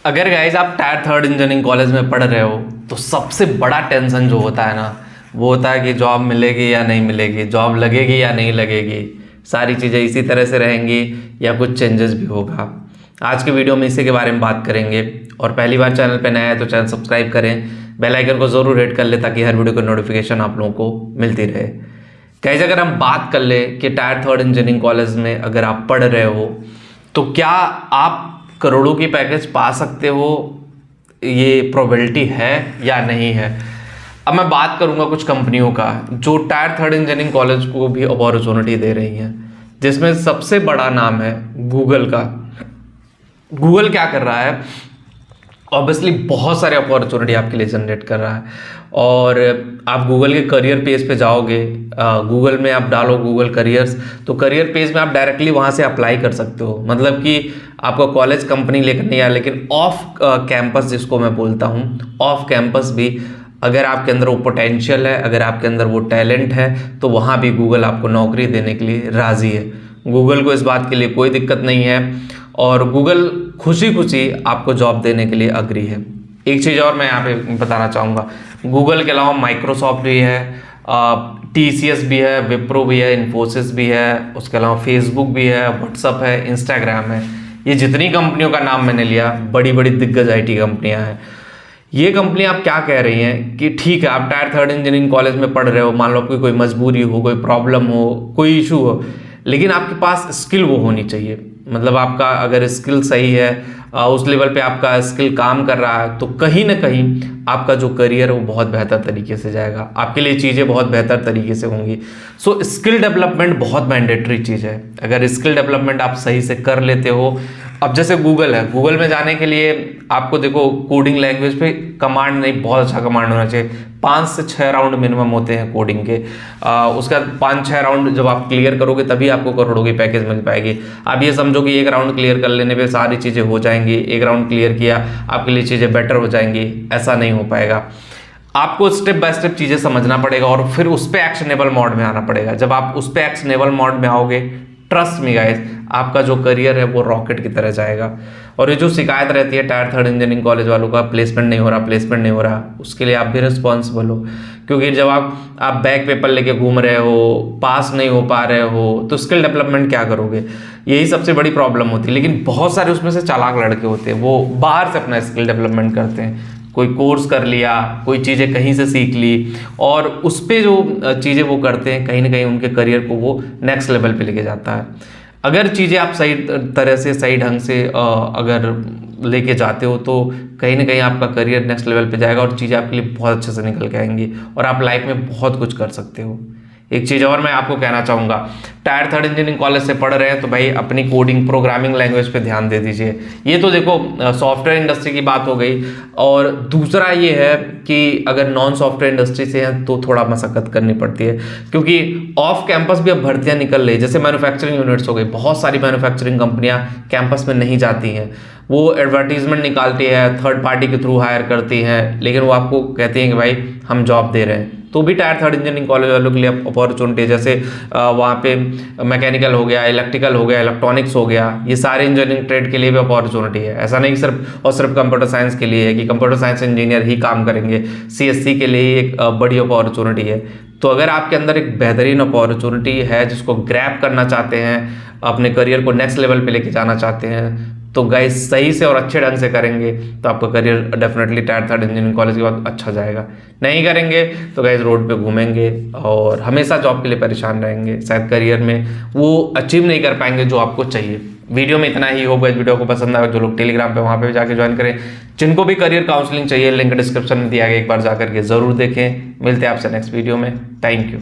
अगर गाइज आप tyre third engineering college में पढ़ रहे हो तो सबसे बड़ा टेंशन जो होता है ना, वो होता है कि जॉब मिलेगी या नहीं मिलेगी, जॉब लगेगी या नहीं लगेगी, सारी चीज़ें इसी तरह से रहेंगी या कुछ चेंजेस भी होगा। आज के वीडियो में इसी के बारे में बात करेंगे। और पहली बार चैनल पे नया है तो चैनल सब्सक्राइब करें, बेल आइकन को ज़रूर हिट कर ले ताकि हर वीडियो की नोटिफिकेशन आप लोगों को मिलती रहे। गाइज अगर हम बात कर ले कि टायर थर्ड इंजीनियरिंग कॉलेज में अगर आप पढ़ रहे हो तो क्या आप करोड़ों की पैकेज पा सकते हो, ये प्रोबेबिलिटी है या नहीं है। अब मैं बात करूंगा कुछ कंपनियों का जो टायर थर्ड इंजीनियरिंग कॉलेज को भी अपॉर्चुनिटी दे रही हैं, जिसमें सबसे बड़ा नाम है गूगल का। गूगल क्या कर रहा है, ऑब्वियसली बहुत सारे अपॉर्चुनिटी आपके लिए जनरेट कर रहा है। और आप गूगल के करियर पेज पे जाओगे, गूगल में आप डालो गूगल करियर्स, तो करियर पेज में आप डायरेक्टली वहाँ से अप्लाई कर सकते हो। मतलब कि आपका कॉलेज कंपनी लेकर नहीं आया, लेकिन ऑफ कैंपस जिसको मैं बोलता हूँ, ऑफ कैंपस भी अगर आपके अंदर वो पोटेंशियल है, अगर आपके अंदर वो टैलेंट है, तो वहाँ भी गूगल आपको नौकरी देने के लिए राज़ी है। गूगल को इस बात के लिए कोई दिक्कत नहीं है और गूगल खुशी खुशी आपको जॉब देने के लिए अग्री है। एक चीज़ और मैं यहाँ पे बताना चाहूँगा, गूगल के अलावा माइक्रोसॉफ्ट भी है, TCS भी है, विप्रो भी है, इन्फोसिस भी है, उसके अलावा फेसबुक भी है, व्हाट्सअप है, इंस्टाग्राम है। ये जितनी कंपनियों का नाम मैंने लिया, बड़ी बड़ी दिग्गज IT कंपनियाँ हैं। ये कंपनी आप क्या कह रही हैं कि ठीक है आप टायर थर्ड इंजीनियरिंग कॉलेज में पढ़ रहे हो, मान लो आपकी कोई मजबूरी हो, कोई प्रॉब्लम हो, कोई इशू हो, लेकिन आपके पास स्किल वो होनी चाहिए। मतलब आपका अगर स्किल सही है, उस लेवल पे आपका स्किल काम कर रहा है, तो कहीं ना कहीं आपका जो करियर है वो बहुत बेहतर तरीके से जाएगा, आपके लिए चीज़ें बहुत बेहतर तरीके से होंगी। सो स्किल डेवलपमेंट बहुत मैंडेटरी चीज़ है। अगर स्किल डेवलपमेंट आप सही से कर लेते हो, अब जैसे गूगल है, गूगल में जाने के लिए आपको देखो कोडिंग लैंग्वेज पे कमांड नहीं, बहुत अच्छा कमांड होना चाहिए। 5 से 6 राउंड मिनिमम होते हैं कोडिंग के। उसका 5-6 राउंड जब आप क्लियर करोगे तभी आपको करोड़ों की पैकेज मिल पाएगी। आप ये समझो कि एक राउंड क्लियर कर लेने पे सारी चीज़ें हो जाएंगी, एक राउंड क्लियर किया आपके लिए चीज़ें बेटर हो जाएंगी, ऐसा नहीं हो पाएगा। आपको स्टेप बाय स्टेप चीज़ें समझना पड़ेगा और फिर उस पर एक्शनेबल मोड में आना पड़ेगा। जब आप उस पर एक्शनेबल मोड में आओगे, ट्रस्ट मी गाइस, आपका जो करियर है वो रॉकेट की तरह जाएगा। और ये जो शिकायत रहती है टायर थर्ड इंजीनियरिंग कॉलेज वालों का, प्लेसमेंट नहीं हो रहा, प्लेसमेंट नहीं हो रहा, उसके लिए आप भी रिस्पॉन्सिबल हो। क्योंकि जब आप बैक पेपर लेके घूम रहे हो, पास नहीं हो पा रहे हो, तो स्किल डेवलपमेंट क्या करोगे, यही सबसे बड़ी प्रॉब्लम होती है। लेकिन बहुत सारे उसमें से चालाक लड़के होते हैं, वो बाहर से अपना स्किल डेवलपमेंट करते हैं, कोई कोर्स कर लिया, कोई चीज़ें कहीं से सीख ली, और उस पर जो चीज़ें वो करते हैं कहीं ना कहीं उनके करियर को वो नेक्स्ट लेवल पे लेके जाता है। अगर चीज़ें आप सही तरह से, सही ढंग से अगर लेके जाते हो तो कहीं ना कहीं आपका करियर नेक्स्ट लेवल पे जाएगा और चीज़ें आपके लिए बहुत अच्छे से निकल के आएंगी और आप लाइफ में बहुत कुछ कर सकते हो। एक चीज़ और मैं आपको कहना चाहूँगा, टायर थर्ड इंजीनियरिंग कॉलेज से पढ़ रहे हैं तो भाई अपनी कोडिंग प्रोग्रामिंग लैंग्वेज पे ध्यान दे दीजिए। ये तो देखो सॉफ्टवेयर इंडस्ट्री की बात हो गई। और दूसरा ये है कि अगर नॉन सॉफ्टवेयर इंडस्ट्री से हैं तो थोड़ा मशक्कत करनी पड़ती है, क्योंकि ऑफ कैंपस भी अब भर्तियाँ निकल रही है। जैसे मैन्युफैक्चरिंग यूनिट्स हो गई, बहुत सारी मैन्युफैक्चरिंग कंपनियाँ कैंपस में नहीं जाती हैं, वो एडवर्टीजमेंट निकालती है, थर्ड पार्टी के थ्रू हायर करती हैं, लेकिन वो आपको कहती हैं कि भाई हम जॉब दे रहे हैं। तो भी टायर थर्ड इंजीनियरिंग कॉलेज वालों के लिए अपॉर्चुनिटी है। जैसे वहाँ पे मैकेनिकल हो गया, इलेक्ट्रिकल हो गया, इलेक्ट्रॉनिक्स हो गया, ये सारे इंजीनियरिंग ट्रेड के लिए भी अपॉर्चुनिटी है। ऐसा नहीं सिर्फ कंप्यूटर साइंस के लिए है कि कंप्यूटर साइंस इंजीनियर ही काम करेंगे, CSC के लिए एक बड़ी अपॉर्चुनिटी है। तो अगर आपके अंदर एक बेहतरीन अपॉर्चुनिटी है जिसको ग्रैब करना चाहते हैं, अपने करियर को नेक्स्ट लेवल पे लेके जाना चाहते हैं, तो गाइस सही से और अच्छे ढंग से करेंगे तो आपका career definitely tyre third engineering college के बाद अच्छा जाएगा। नहीं करेंगे तो गाइस रोड पे घूमेंगे और हमेशा जॉब के लिए परेशान रहेंगे, शायद करियर में वो अचीव नहीं कर पाएंगे जो आपको चाहिए। वीडियो में इतना ही होगा। इस वीडियो को पसंद आएगा, जो लोग टेलीग्राम पे वहाँ पे जाके ज्वाइन करें, जिनको भी करियर काउंसलिंग चाहिए लिंक डिस्क्रिप्शन में दिया गया, एक बार जाकर के जरूर देखें। मिलते हैं आपसे नेक्स्ट वीडियो में। Thank you.